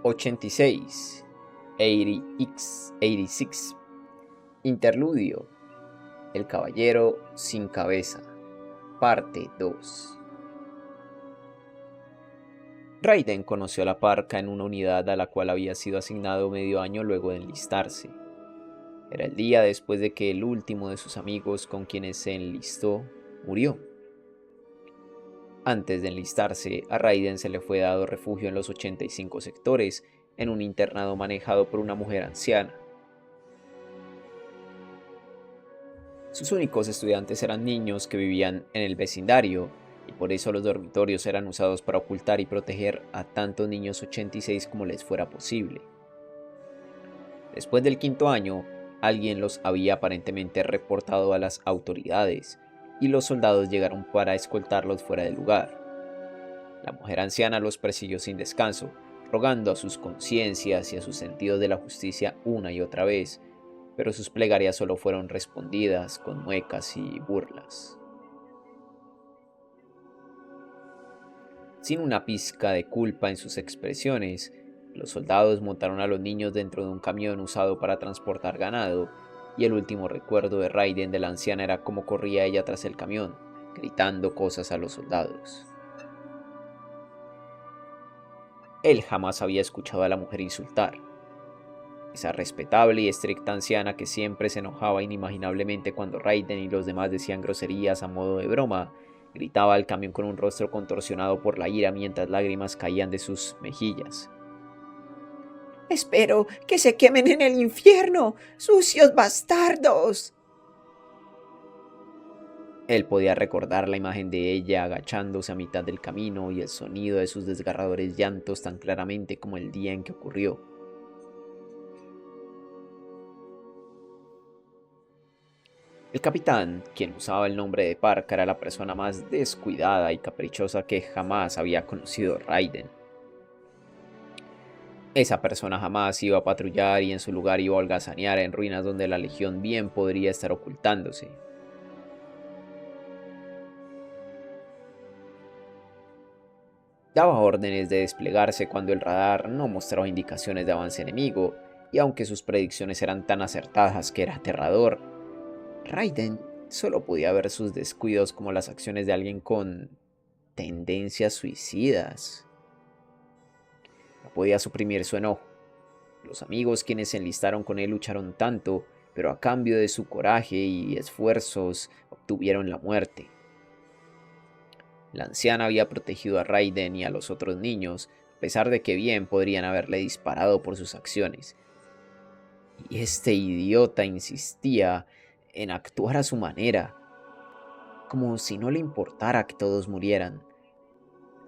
86. 86. Interludio. El caballero sin cabeza. Parte 2. Raiden conoció a la parca en una unidad a la cual había sido asignado medio año luego de enlistarse. Era el día después de que el último de sus amigos con quienes se enlistó murió. Antes de enlistarse, a Raiden se le fue dado refugio en los 85 sectores, en un internado manejado por una mujer anciana. Sus únicos estudiantes eran niños que vivían en el vecindario, y por eso los dormitorios eran usados para ocultar y proteger a tantos niños 86 como les fuera posible. Después del quinto año, alguien los había aparentemente reportado a las autoridades, y los soldados llegaron para escoltarlos fuera del lugar. La mujer anciana los persiguió sin descanso, rogando a sus conciencias y a sus sentidos de la justicia una y otra vez, pero sus plegarias solo fueron respondidas con muecas y burlas. Sin una pizca de culpa en sus expresiones, los soldados montaron a los niños dentro de un camión usado para transportar ganado, y el último recuerdo de Raiden de la anciana era cómo corría ella tras el camión, gritando cosas a los soldados. Él jamás había escuchado a la mujer insultar. Esa respetable y estricta anciana que siempre se enojaba inimaginablemente cuando Raiden y los demás decían groserías a modo de broma, gritaba al camión con un rostro contorsionado por la ira mientras lágrimas caían de sus mejillas. «Espero que se quemen en el infierno, sucios bastardos». Él podía recordar la imagen de ella agachándose a mitad del camino y el sonido de sus desgarradores llantos tan claramente como el día en que ocurrió. El capitán, quien usaba el nombre de Parka, era la persona más descuidada y caprichosa que jamás había conocido Raiden. Esa persona jamás iba a patrullar y en su lugar iba a holgazanear en ruinas donde la legión bien podría estar ocultándose. Daba órdenes de desplegarse cuando el radar no mostraba indicaciones de avance enemigo, y aunque sus predicciones eran tan acertadas que era aterrador, Raiden solo podía ver sus descuidos como las acciones de alguien con tendencias suicidas. No podía suprimir su enojo. Los amigos quienes se enlistaron con él lucharon tanto, pero a cambio de su coraje y esfuerzos obtuvieron la muerte. La anciana había protegido a Raiden y a los otros niños, a pesar de que bien podrían haberle disparado por sus acciones. Y este idiota insistía en actuar a su manera, como si no le importara que todos murieran,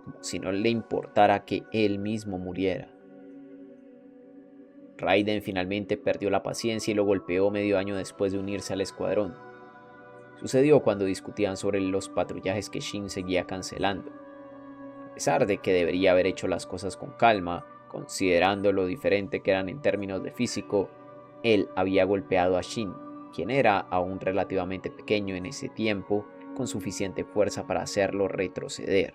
como si no le importara que él mismo muriera. Raiden finalmente perdió la paciencia y lo golpeó medio año después de unirse al escuadrón. Sucedió cuando discutían sobre los patrullajes que Shin seguía cancelando. A pesar de que debería haber hecho las cosas con calma, considerando lo diferente que eran en términos de físico, él había golpeado a Shin, quien era aún relativamente pequeño en ese tiempo, con suficiente fuerza para hacerlo retroceder.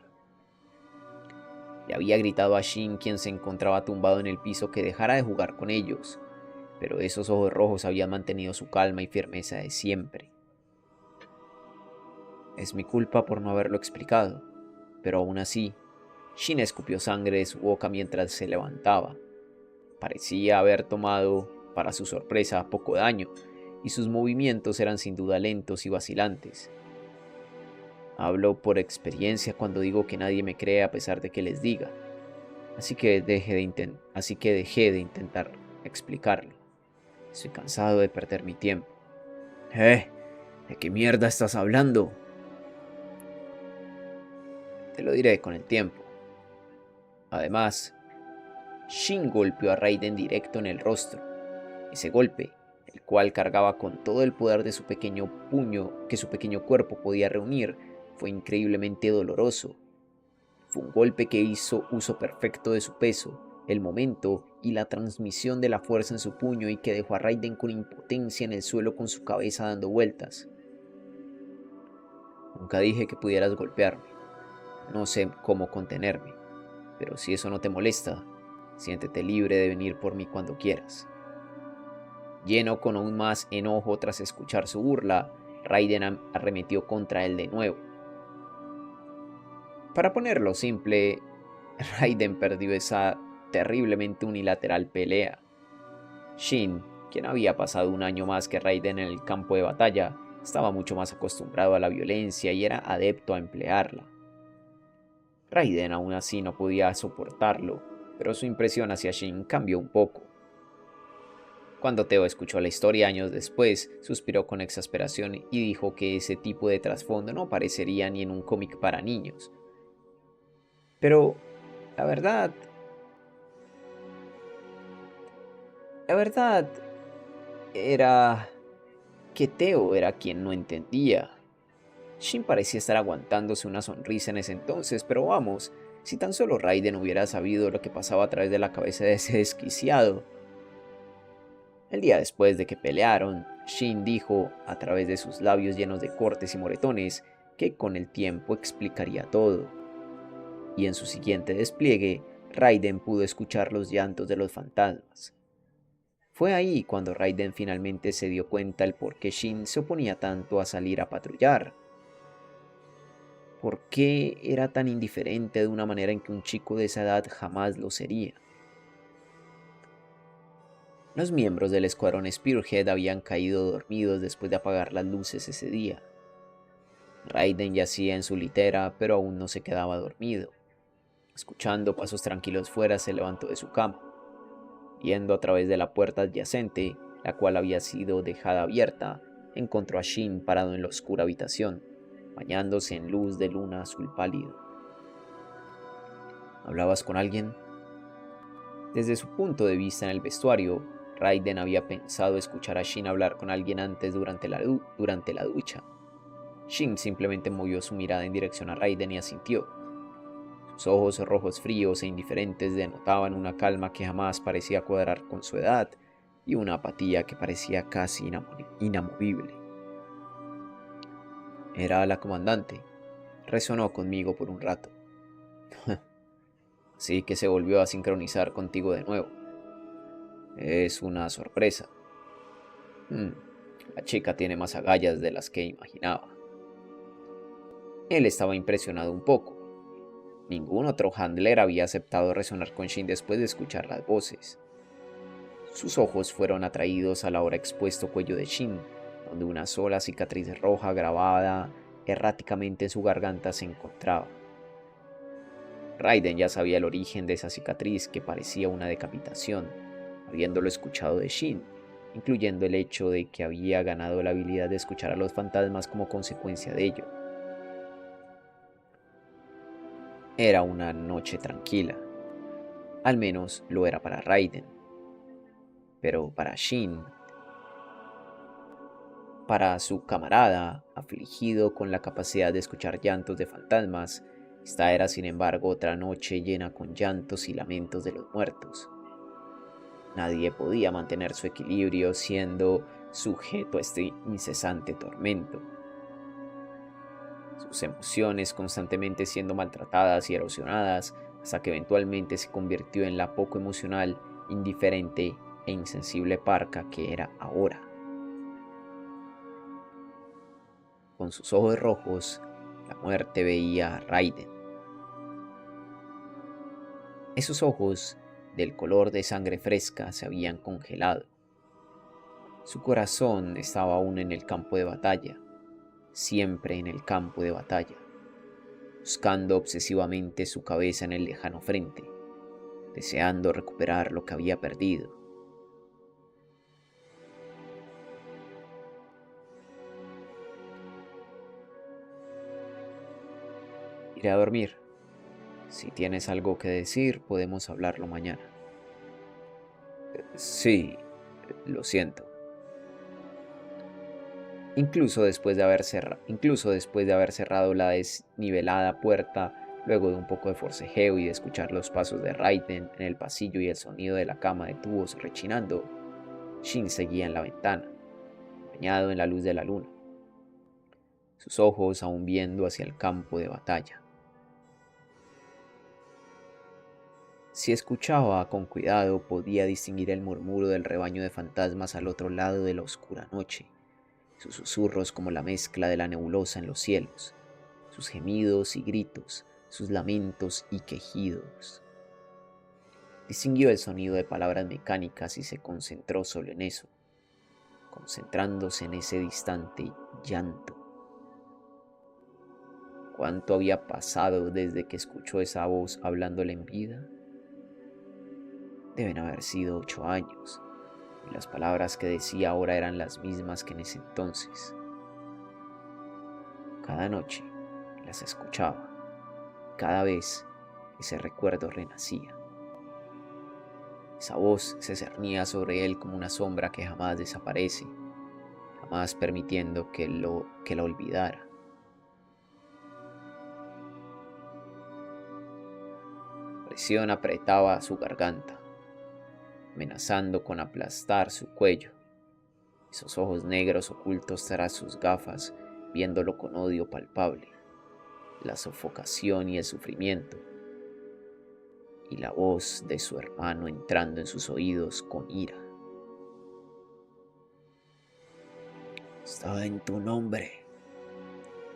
Le había gritado a Shin, quien se encontraba tumbado en el piso, que dejara de jugar con ellos, pero esos ojos rojos habían mantenido su calma y firmeza de siempre. Es mi culpa por no haberlo explicado, pero aún así, Shin escupió sangre de su boca mientras se levantaba. Parecía haber tomado, para su sorpresa, poco daño, y sus movimientos eran sin duda lentos y vacilantes. Hablo por experiencia cuando digo que nadie me cree a pesar de que les diga. Así que dejé de intentar explicarlo. Estoy cansado de perder mi tiempo. ¿De qué mierda estás hablando? Te lo diré con el tiempo. Además, Shin golpeó a Raiden directo en el rostro. Ese golpe, el cual cargaba con todo el poder de su pequeño puño que su pequeño cuerpo podía reunir, fue increíblemente doloroso. Fue un golpe que hizo uso perfecto de su peso, el momento y la transmisión de la fuerza en su puño, y que dejó a Raiden con impotencia en el suelo con su cabeza dando vueltas. Nunca dije que pudieras golpearme. No sé cómo contenerme, pero si eso no te molesta, Siéntete libre de venir por mí cuando quieras. Lleno con aún más enojo tras escuchar su burla, Raiden arremetió contra él de nuevo. Para ponerlo simple, Raiden perdió esa terriblemente unilateral pelea. Shin, quien había pasado un año más que Raiden en el campo de batalla, estaba mucho más acostumbrado a la violencia y era adepto a emplearla. Raiden aún así no podía soportarlo, pero su impresión hacia Shin cambió un poco. Cuando Teo escuchó la historia años después, suspiró con exasperación y dijo que ese tipo de trasfondo no aparecería ni en un cómic para niños. Pero, la verdad, la verdad era que Teo era quien no entendía. Shin parecía estar aguantándose una sonrisa en ese entonces, pero vamos, si tan solo Raiden hubiera sabido lo que pasaba a través de la cabeza de ese desquiciado. El día después de que pelearon, Shin dijo, a través de sus labios llenos de cortes y moretones, que con el tiempo explicaría todo. Y en su siguiente despliegue, Raiden pudo escuchar los llantos de los fantasmas. Fue ahí cuando Raiden finalmente se dio cuenta el por qué Shin se oponía tanto a salir a patrullar. ¿Por qué era tan indiferente de una manera en que un chico de esa edad jamás lo sería? Los miembros del escuadrón Spearhead habían caído dormidos después de apagar las luces ese día. Raiden yacía en su litera, pero aún no se quedaba dormido. Escuchando pasos tranquilos fuera, se levantó de su cama. Viendo a través de la puerta adyacente, la cual había sido dejada abierta, encontró a Shin parado en la oscura habitación, bañándose en luz de luna azul pálido. ¿Hablabas con alguien? Desde su punto de vista en el vestuario, Raiden había pensado escuchar a Shin hablar con alguien antes durante la ducha. Shin simplemente movió su mirada en dirección a Raiden y asintió. Sus ojos rojos fríos e indiferentes denotaban una calma que jamás parecía cuadrar con su edad y una apatía que parecía casi inamovible. Era la comandante. Resonó conmigo por un rato. Así que se volvió a sincronizar contigo de nuevo. Es una sorpresa. Hmm, la chica tiene más agallas de las que imaginaba. Él estaba impresionado un poco. Ningún otro handler había aceptado resonar con Shin después de escuchar las voces. Sus ojos fueron atraídos al ahora expuesto cuello de Shin, donde una sola cicatriz roja grabada erráticamente en su garganta se encontraba. Raiden ya sabía el origen de esa cicatriz que parecía una decapitación, habiéndolo escuchado de Shin, incluyendo el hecho de que había ganado la habilidad de escuchar a los fantasmas como consecuencia de ello. Era una noche tranquila, al menos lo era para Raiden, pero para Shin, para su camarada, afligido con la capacidad de escuchar llantos de fantasmas, esta era sin embargo otra noche llena con llantos y lamentos de los muertos. Nadie podía mantener su equilibrio siendo sujeto a este incesante tormento. Sus emociones constantemente siendo maltratadas y erosionadas hasta que eventualmente se convirtió en la poco emocional, indiferente e insensible parca que era ahora. Con sus ojos rojos, la muerte veía a Raiden. Esos ojos, del color de sangre fresca, se habían congelado. Su corazón estaba aún en el campo de batalla, siempre en el campo de batalla, buscando obsesivamente su cabeza en el lejano frente, deseando recuperar lo que había perdido. Iré a dormir. Si tienes algo que decir, podemos hablarlo mañana. Sí, lo siento. Incluso después de haber cerrado la desnivelada puerta, luego de un poco de forcejeo y de escuchar los pasos de Raiden en el pasillo y el sonido de la cama de tubos rechinando, Shin seguía en la ventana, bañado en la luz de la luna, sus ojos aún viendo hacia el campo de batalla. Si escuchaba con cuidado, podía distinguir el murmuro del rebaño de fantasmas al otro lado de la oscura noche, sus susurros como la mezcla de la nebulosa en los cielos, sus gemidos y gritos, sus lamentos y quejidos. Distinguió el sonido de palabras mecánicas y se concentró solo en eso, concentrándose en ese distante llanto. ¿Cuánto había pasado desde que escuchó esa voz hablándole en vida? Deben haber sido 8 años, y las palabras que decía ahora eran las mismas que en ese entonces. Cada noche las escuchaba, cada vez ese recuerdo renacía. Esa voz se cernía sobre él como una sombra que jamás desaparece, jamás permitiendo que la olvidara. Presión apretaba su garganta, amenazando con aplastar su cuello. Esos ojos negros ocultos tras sus gafas, viéndolo con odio palpable, la sofocación y el sufrimiento, y la voz de su hermano entrando en sus oídos con ira. Está en tu nombre,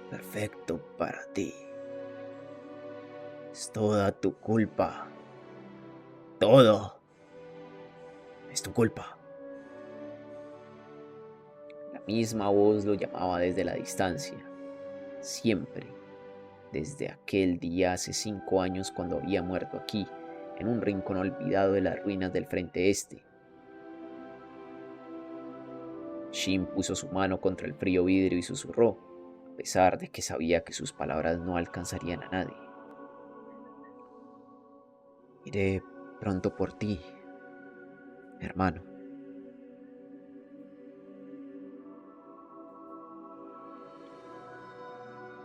perfecto para ti. Es toda tu culpa. Todo es tu culpa. La misma voz lo llamaba desde la distancia, siempre, desde aquel día hace 5 años cuando había muerto aquí, en un rincón olvidado de las ruinas del frente este. Shin puso su mano contra el frío vidrio y susurró, a pesar de que sabía que sus palabras no alcanzarían a nadie. Iré pronto por ti, hermano.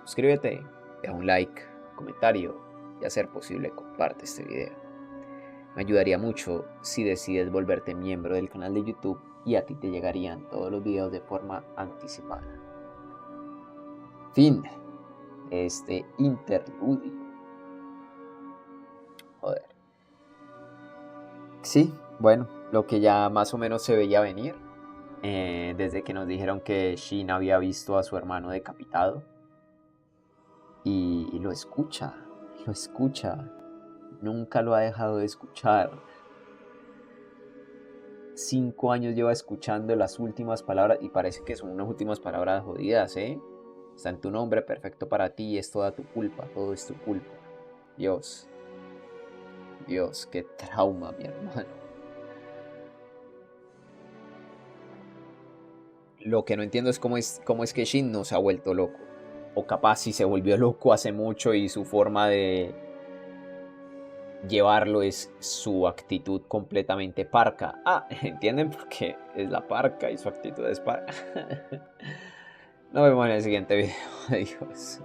Suscríbete, deja un like, comentario y a ser posible comparte este video. Me ayudaría mucho si decides volverte miembro del canal de YouTube y a ti te llegarían todos los videos de forma anticipada. Fin de este interludio. Joder. Sí, bueno, lo que ya más o menos se veía venir, desde que nos dijeron que Shin había visto a su hermano decapitado. Y lo escucha, nunca lo ha dejado de escuchar. 5 años lleva escuchando las últimas palabras y parece que son unas últimas palabras jodidas, ¿eh? Está en tu nombre, perfecto para ti, es toda tu culpa, todo es tu culpa. Dios, qué trauma, mi hermano. Lo que no entiendo es cómo es que Shin no se ha vuelto loco. O capaz si se volvió loco hace mucho y su forma de llevarlo es su actitud completamente parca. Ah, ¿entienden por qué es la parca y su actitud es parca? Nos vemos en el siguiente video. Adiós.